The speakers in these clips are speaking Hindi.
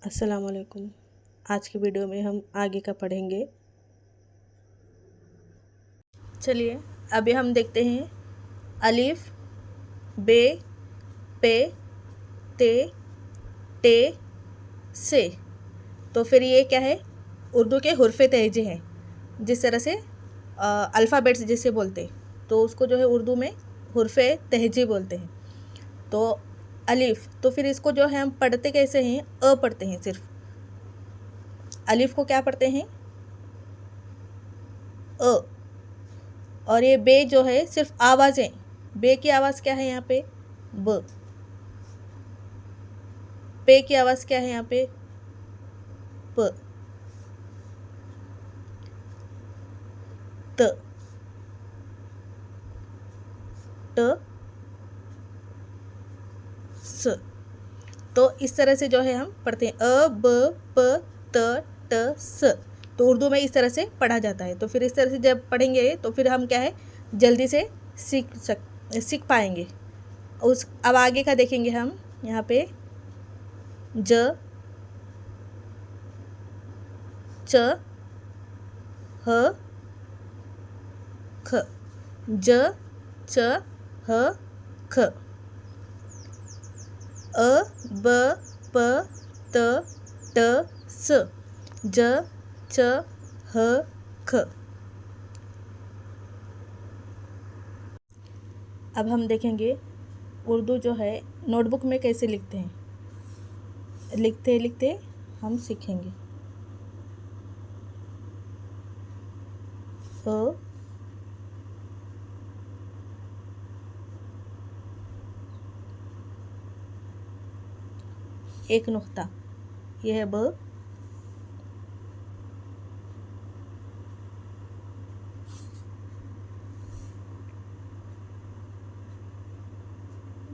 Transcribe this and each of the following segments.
अस्सलाम वालेकुम। आज की वीडियो में हम आगे का पढ़ेंगे। चलिए अभी हम देखते हैं अलिफ, बे, पे, ते, टे, से। तो फिर ये क्या है? उर्दू के हुर्फ़े तहजे हैं। जिस तरह से अल्फ़ाबेट्स जिसे बोलते हैं तो उसको जो है उर्दू में हुर्फ़े तहजे बोलते हैं। तो अलिफ, तो फिर इसको जो है हम पढ़ते कैसे हैं? पढ़ते हैं सिर्फ। अलिफ को क्या पढ़ते हैं? अ। और ये बे जो है सिर्फ आवाज़ें। बे की आवाज़ क्या है यहाँ पे? ब। पे की आवाज़ क्या है यहाँ पे? प। त, ट, स। तो इस तरह से जो है हम पढ़ते हैं ब, प, त, ट, स। तो उर्दू में इस तरह से पढ़ा जाता है। तो फिर इस तरह से जब पढ़ेंगे तो फिर हम क्या है जल्दी से सीख पाएंगे। अब आगे का देखेंगे हम। यहाँ पे ज, च, ह, ख। ज, च, ह, ख। अ, ब, प, त, ट, स। ज, च, ह, ख। अब हम देखेंगे उर्दू जो है नोटबुक में कैसे लिखते हैं। लिखते लिखते हम सीखेंगे। अ, एक नुक्ता, यह है ब।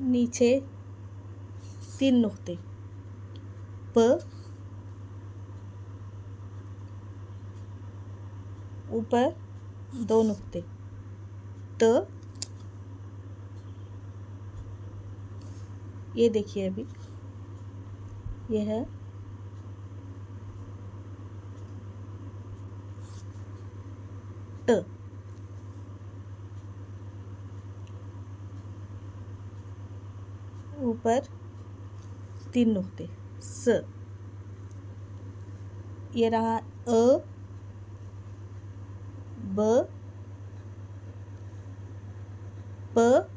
नीचे 3 नुक्ते, प। ऊपर 2 नुक्ते, त। ये देखिए अभी यह है ट। ऊपर 3 नुक्ते, स। ये रहा अ, ब, प,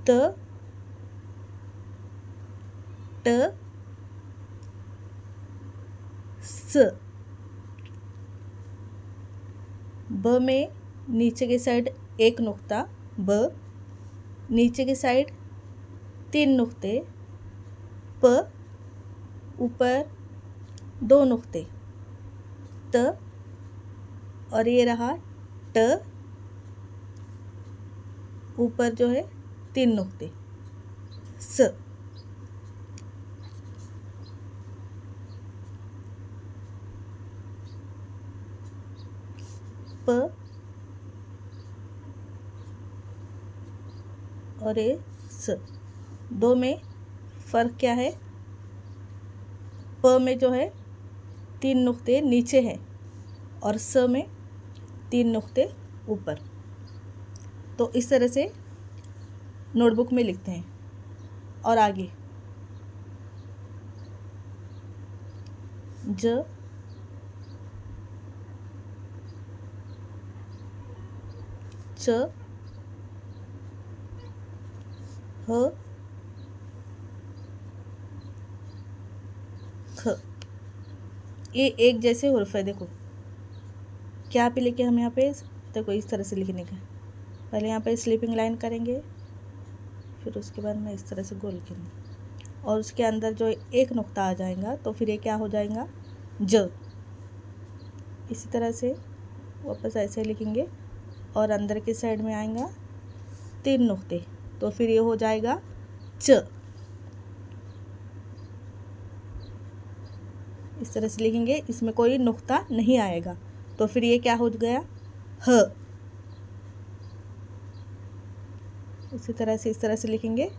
त, ट, स। ब में नीचे की साइड 1 नुक्ता, ब। नीचे की साइड 3 नुक्ते, प। ऊपर 2 नुक्ते, त। और ये रहा ट। ऊपर जो है 3 नुक्ते, स। प और ये स। दो में फ़र्क क्या है? प में जो है 3 नुक्ते नीचे हैं और स में 3 नुक्ते ऊपर। तो इस तरह से नोटबुक में लिखते हैं। और आगे ज, च, ह, ख। ये एक जैसे हुर्फ है। देखो क्या पे लिखे हम यहाँ पे। देखो इस तरह से लिखने का। पहले यहाँ पे स्लीपिंग लाइन करेंगे, फिर उसके बाद में इस तरह से गोल करेंगे और उसके अंदर जो एक नुक्ता आ जाएगा तो फिर ये क्या हो जाएगा? ज। इसी तरह से वापस ऐसे लिखेंगे और अंदर के साइड में आएगा 3 नुक्ते, तो फिर ये हो जाएगा च। इस तरह से लिखेंगे, इसमें कोई नुक्ता नहीं आएगा, तो फिर ये क्या हो गया? ह। इसी तरह से इस तरह से लिखेंगे,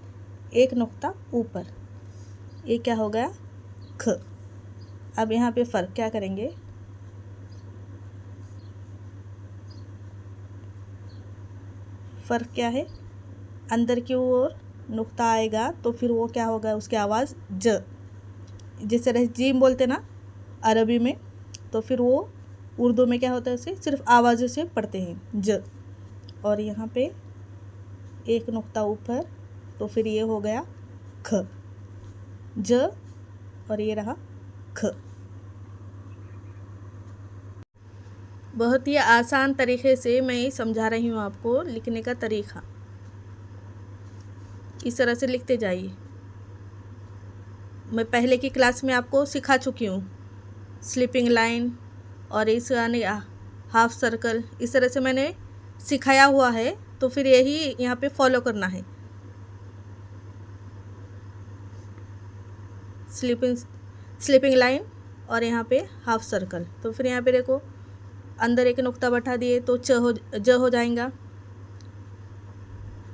एक नुक्ता ऊपर, ये क्या हो गया, ख। अब यहाँ पे फ़र्क क्या करेंगे, फ़र्क क्या है, अंदर की ओर नुक्ता आएगा तो फिर वो क्या होगा, उसकी आवाज़ ज। जिस तरह जीम बोलते ना अरबी में, तो फिर वो उर्दू में क्या होता है, उसे सिर्फ आवाज़ से पढ़ते हैं ज। और यहाँ पे एक नुक्ता ऊपर, तो फिर ये हो गया ख, ज, और ये रहा ख। बहुत ही आसान तरीके से मैं समझा रही हूँ आपको लिखने का तरीका। इस तरह से लिखते जाइए। मैं पहले की क्लास में आपको सिखा चुकी हूँ स्लीपिंग लाइन और इस यानी हाफ सर्कल, इस तरह से मैंने सिखाया हुआ है, तो फिर यही यहाँ पे फॉलो करना है। स्लीपिंग लाइन और यहाँ पे हाफ सर्कल, तो फिर यहाँ पे देखो अंदर एक नुक्ता बैठा दिए तो ज हो जाएगा,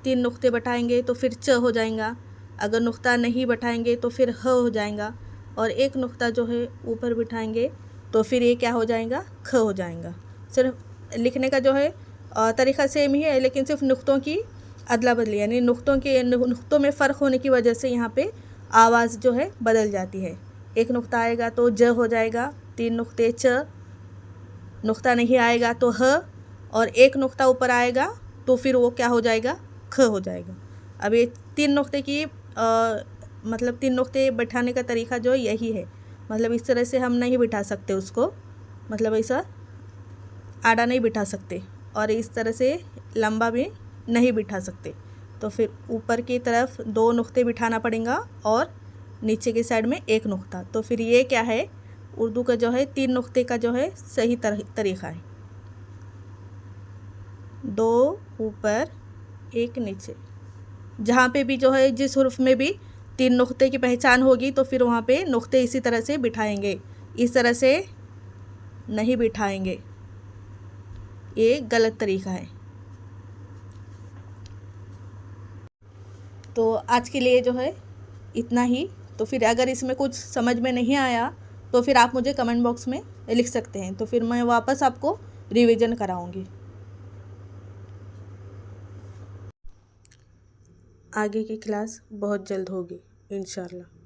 3 नुक्ते बैठाएंगे तो फिर च हो जाएगा, अगर नुक्ता नहीं बैठाएंगे तो फिर ह हो जाएगा, और एक नुक्ता जो है ऊपर बिठाएंगे तो फिर ये क्या हो जाएगा, ख हो जाएगा। सिर्फ लिखने का जो है तरीका सेम ही है, लेकिन सिर्फ नुक्तों की अदला बदली, यानी नुक्तों में फ़र्क होने की वजह से यहाँ पे आवाज़ जो है बदल जाती है। एक नुक्ता आएगा तो ज हो जाएगा, 3 नुक्ते च, नुक्ता नहीं आएगा तो ह, और एक नुक्ता ऊपर आएगा तो फिर वो क्या हो जाएगा, ख हो जाएगा। अब ये 3 नुक्ते की मतलब 3 नुक्ते बैठाने का तरीका जो यही है, मतलब इस तरह से हम नहीं बिठा सकते उसको, मतलब ऐसा आड़ा नहीं बिठा सकते, और इस तरह से लंबा भी नहीं बिठा सकते, तो फिर ऊपर की तरफ 2 नुक्ते बिठाना पड़ेगा और नीचे की साइड में 1 नुक्ता। तो फिर ये क्या है, उर्दू का जो है 3 नुक्ते का जो है सही तरीका है, 2 ऊपर 1 नीचे। जहाँ पे भी जो है जिस हुर्फ में भी 3 नुक्ते की पहचान होगी तो फिर वहाँ पे नुक्ते इसी तरह से बिठाएंगे, इस तरह से नहीं बिठाएंगे, ये गलत तरीका है। तो आज के लिए जो है इतना ही। तो फिर अगर इसमें कुछ समझ में नहीं आया तो फिर आप मुझे कमेंट बॉक्स में लिख सकते हैं, तो फिर मैं वापस आपको रिवीजन कराऊंगी। आगे की क्लास बहुत जल्द होगी इंशाल्लाह।